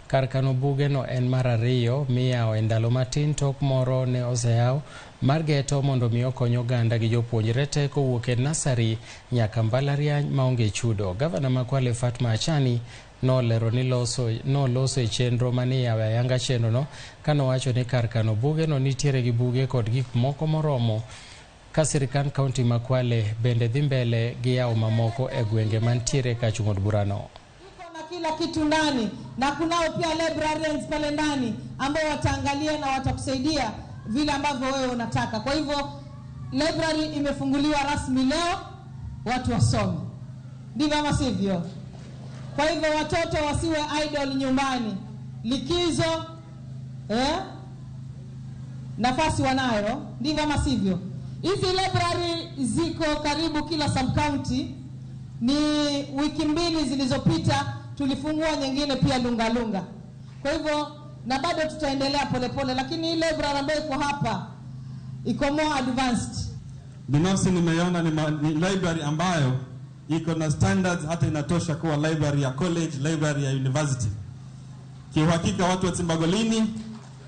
Kar kano buge no en mar ariyo miyawo e ndalo matin tok moro ne oseyaw mar geto mondo mi okony oganda gi jopuonjre te kowuok e nasari nyaka mbalariany maonge chudo. Gavana ma Kwale Fatma Achani nolero ni noloso e chenro mane yawe ayanga chenro no kano wacho ni kar kano buge no nitiere gi buge kod gik moko moromo, ka sirikal kaunti ma Kwale bende dhi mbele gi yawo mamoko e gwenge mantiere ka chung'o burano. Na kila kitu ndani, na kunao pia librarians pale ndani ambao wataangalia na watakusaidia vile ambavyo wewe unataka. Kwa hivyo library imefunguliwa rasmi leo, watu wasome. Ndivyo ama sivyo? Kwa hivyo watoto wasiwe idle nyumbani. Likizo nafasi wanayo, ndivyo ama sivyo? Hizi library ziko karibu kila sub county. Ni wiki mbili zilizopita tulifungua nyingine pia Lungalunga. Kwa hivyo na bado tutaendelea polepole, lakini hii library ambayo iko hapa iko more advanced. Binafsi nimeiona ni library ambayo iko na standards hata inatosha kuwa library ya college, library ya university. Kiuhakika watu wa Tsimbagolini,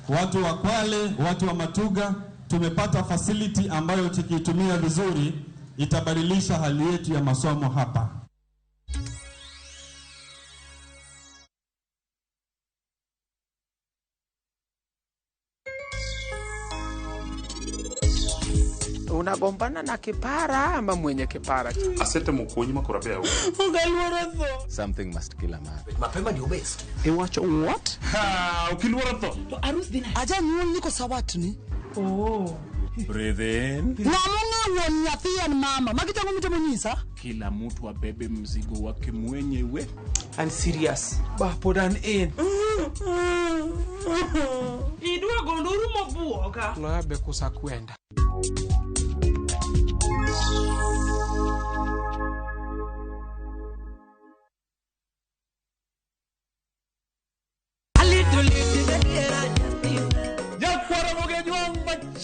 watu wa Kwale, watu wa Matuga tumepata facility ambayo tukiitumia vizuri itabadilisha hali yetu ya masomo hapa. Unagombana na kipara ama mwenye kipara? Asante mkonyi makurabea huko. Ungalwarazo. Something must kill a man. Mapema ndio best. Iwacho what? Ha, ukilwarazo. Arus dina. Aja nyuon niko sawatu ni. Oh. Breathe in. Na munge woni afia ni mama. Makitangu mtemonyisa. Kila mtu abebe mzigo wake mwenyewe. And serious. Put an in. Idua gonduru mobuoka. Labe kusakwenda.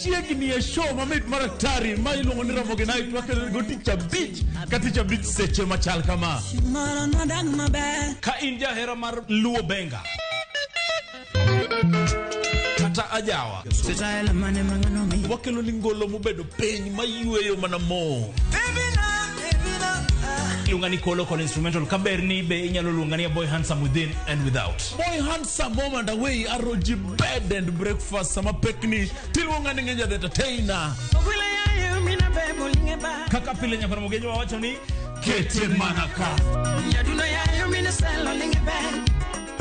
Chiegni e show mamit maraktari ma iluongo ni Ramogi Night wakelo Ticha Beach seche machal kama ka in jahera mar luo benga kata ajawa wakelo lingolo mubedo peny mayueyo mana mo Lungani Kolo Call Instrumental Kaberni be inyalo lungani Boy Handsome Within and Without. Boy Handsome moment away aroji bed and breakfast sama pekni tilungani ngeja the entertainer. Kaka pile nya Ramogi wacho ni kete manaka.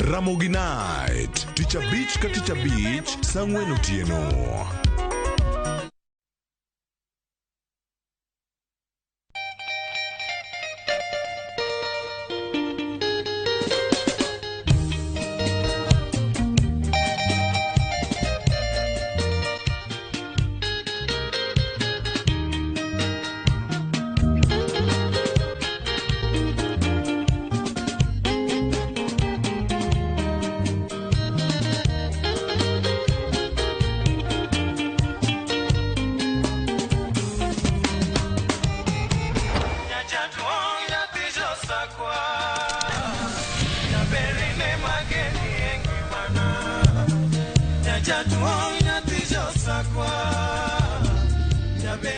Ramogi Night, Ticha Beach ka Ticha Beach, Sangwen Otieno.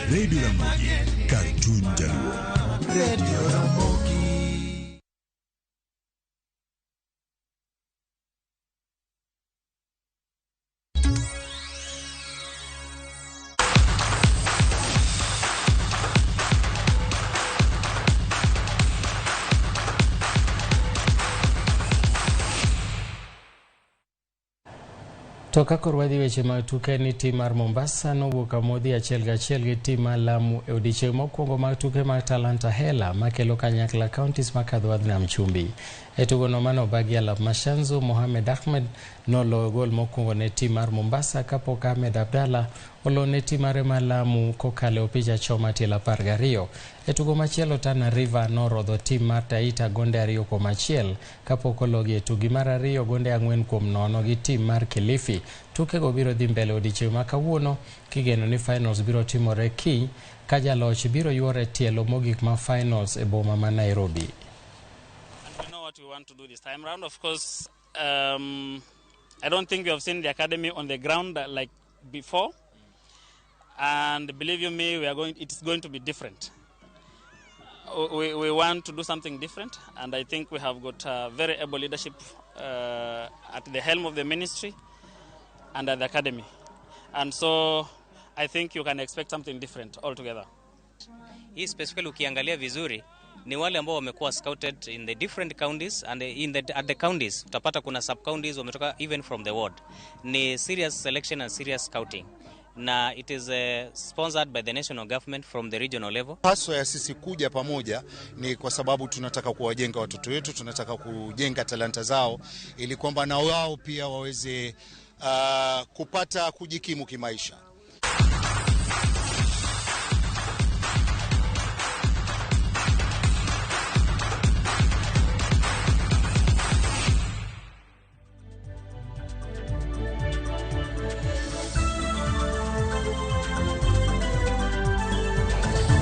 Radio Ramogi, Cartoon Jaluo. Radio Ramogi. Toka korwadhi weche mag tuke ni tim mar Mombasa nowuok amodhi achiel gachiel gi tim mar Lamu e odiechieng' mokwongo mag tuke mag Talanta Hela makelo kanyakla counties makadho Nam Chumbi. E tugono mano bagi alap Mashanzu Mohamed Ahmed noloyo gol mokwongo ne tim mar Mombasa kapok Ahmed Abdalla olo ne tim mar Lamu kokalo opich achoma tiel 12. E tugo machielo Tana River norodho tim mar Taita gonde 2-1 kapok ologi e tugi mar 2 gonde 4-0 gi tim mar Kilifi. Tukego biro dhi mbele odiechieng' ma kawuono kigeno ni finals biro timore kiny ka jaloch biro yuore tielo mogik ma finals e boma ma Nairobi. We know what we want to do this time round. Of course, I don't think we have seen the academy on the ground like before. And believe you me, it's going to be different. We want to do something different, and I think we have got very able leadership at the helm of the ministry and at the academy. And so I think you can expect something different altogether. Hii specifically ukiangalia vizuri ni wale ambao wamekuwa scouted in the different counties, and at the counties utapata kuna sub counties wametoka even from the ward. Ni serious selection and serious scouting. Na it is sponsored by the national government from the regional level. Haswa ya sisi kuja pamoja ni kwa sababu tunataka kuwajenga watoto wetu, tunataka kujenga talanta zao ili kwamba na wao pia waweze kupata kujikimu kimaisha.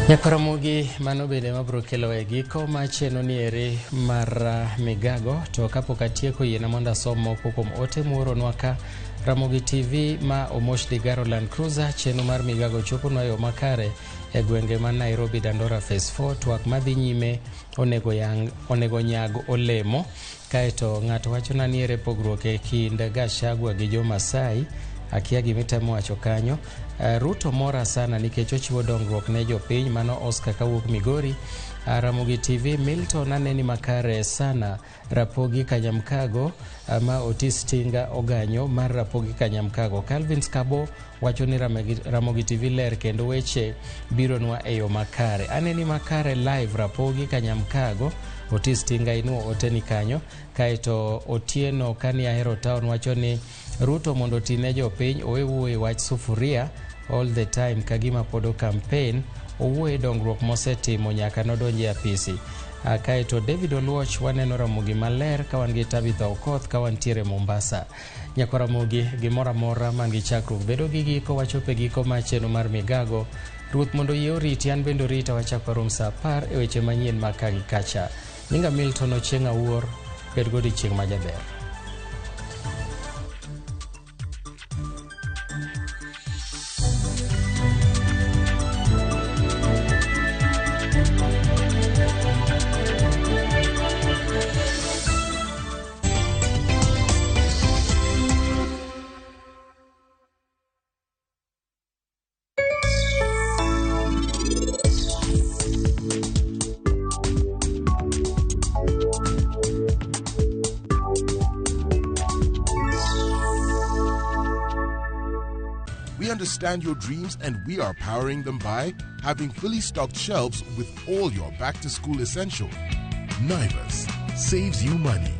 Nyakaramogi mano bende mabro kelo e giko macheno ni ere mar Migago to kapok atieko yiena mondo asom moko kuom ote muoronwa ka Ramogi TV ma omosh Digaro Land Cruiser cheno mar Migago choponwa yo makare e gwenge ma Nairobi Dandora Phase 4 twak madhi nyime onego nyag olemo kaeto ng'ato wachona ni ere pogruok e kind Gachagua gi jo Masai akia gimitemo wacho kanyo. Ruto mora sana nikech ochiwo dongruok ne jopiny mano Oscar kawuok Migori. Ramogi TV Milton aneni makare sana Rapogi Kanyamkago ma Otis Tinga Oganyo mar Rapogi Kanyamkago. Calvin Skabo wacho ni Ramogi TV ler kendo weche bironwa e yo makare. Aneni makare live Rapogi Kanyamkago. Otis Tinga inuo oteni kanyo kaeto Otieno kani ahero town wacho ni Ruto mondo tine jopiny owuoye wach sufuria all the time kagima podo campaign owuoye dongruok mosetimo nyaka nodonje apisi. Kaeto David Oluoch waneno Ramogi maler kawan gi Tabitha Okoth kawantiere Mombasa. Nyako Ramogi gimora mora man gi chakruok bedo gi giko wachope giko macheno mar Migago. Ruth mondo yie oriti an bendo rita wachako rom sa 10 e weche manyien makagi kacha. Nyinga Milton Ochenga Wuor bed godi chieng' majaber. understand your dreams, and we are powering them by having fully stocked shelves with all your back-to-school essentials. Naivas saves you money.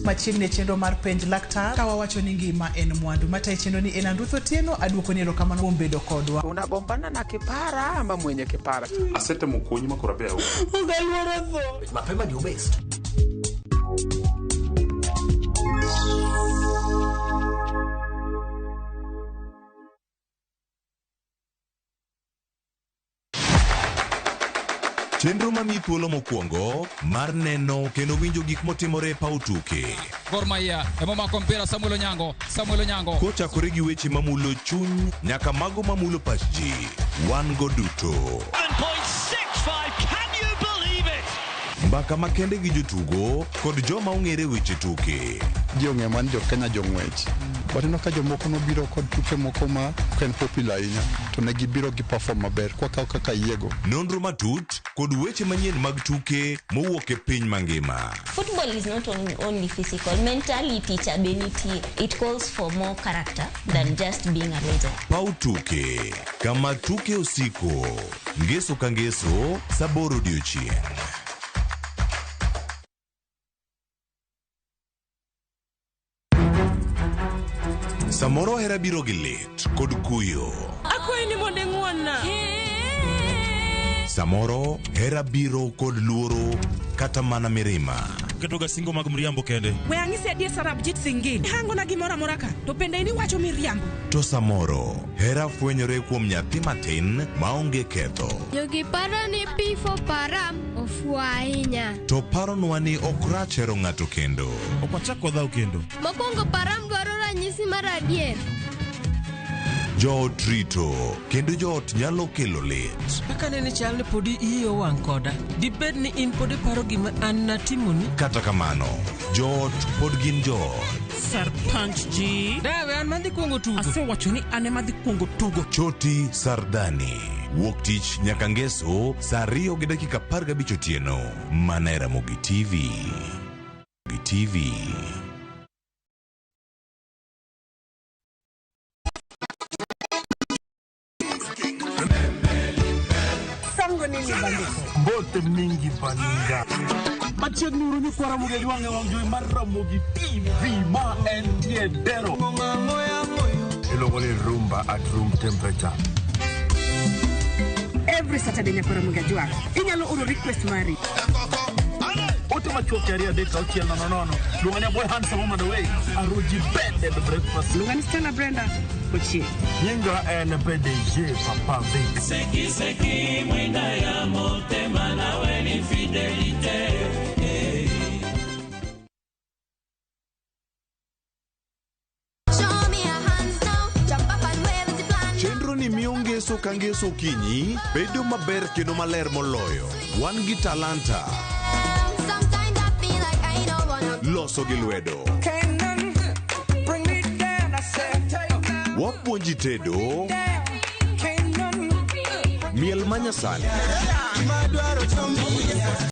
Machiegni chenro mar penj laktar ka wawacho ni ngima en mwandu mata chenro ni en Andutho Tieno aduoko ni erokamano kuom bedo kodwa. Unagombana na kipara ama mwenye kipara? Asete mkonyi makora bea. Ungalwara tho. Mapema ndio best. Chenro mami thuolo mokwongo mar neno kendo winjo gik motimore paw tuke. Gor Mahia emomako mpira Samuel Onyango. Kochakore gi weche mamulo chuny nyaka mago mamulo pach ji. Wan go duto. 1.65, can you believe it? Mbaka makende gi jotugo kod joma ong'ere weche tuke. Jong'e man jo Kenya jong'wech. Watino ka jomoko nobiro kod tuke moko ma ken popular ahinya to ne gibiro gi perform maber kwa kaka yiego. Nonro matut kod weche manyien mag tuke mowuok e piny mangima. Football is not only physical, mentally teachability. It calls for more character than just being a legend. Paw tuke kama tuke osiko ngeso ka ngeso saboro odiochieng'. Samoro hera biro gi lit kod kuyo. Akwai ni monde ng'wonna. Samoro hera biro kod luoro kata mana mirima. Ketoga singo mag mriambo kende. We ang'isi adier Sarab Jit Singin. Hango na gimora moraka. To pende ini wacho miriambo. To samoro hera fwenyore kuom nyathi matin maonge ketho. Jogi paro ni pifo param ofua ahinya. To paronwa ni ok rach hero ng'ato kendo. Ok wachak wadhaw kendo. Mokwongo param dwaro ranyisi mar adier. Joot rito kendo joot nyalo kelo lit. Kaka nene chal ni podi iyo wang' koda. Dibed ni in podi paro gima an natimoni. Kata kamano, joot pod gin joot. Sarpanch ji. Dawe an madhi kuongo tugo. Asewacho ni an ema dhi kuongo tugo. Choti Sardani. Wuok tich nyaka ngeso saa 2:15 otieno. Mana e Ramogi TV. Bote mingi baninga. Machiegni uru ni kwa Ramogi jwange wangjui mar Ramogi TV ma en tiedero. Ilongo ni rumba at room temperature. Every Saturday nyaka Ramogi jwang. Inyalo oro request mari. Ote machuok ya ria deka uchiel nono. Lunganya boy handsome on the way. Aroji bed and breakfast. Lungani Stella Brenda. Kochi. Nyinga en PDG Papa Vic. Seki mwenda ya motema na weni fidelite. Chenro ni miyo ngeso ka ngeso kinyi bedo maber kendo maler moloyo. Wan gi talanta. Loso gi lwedo. Wapuonji tedo. Miel manyasani.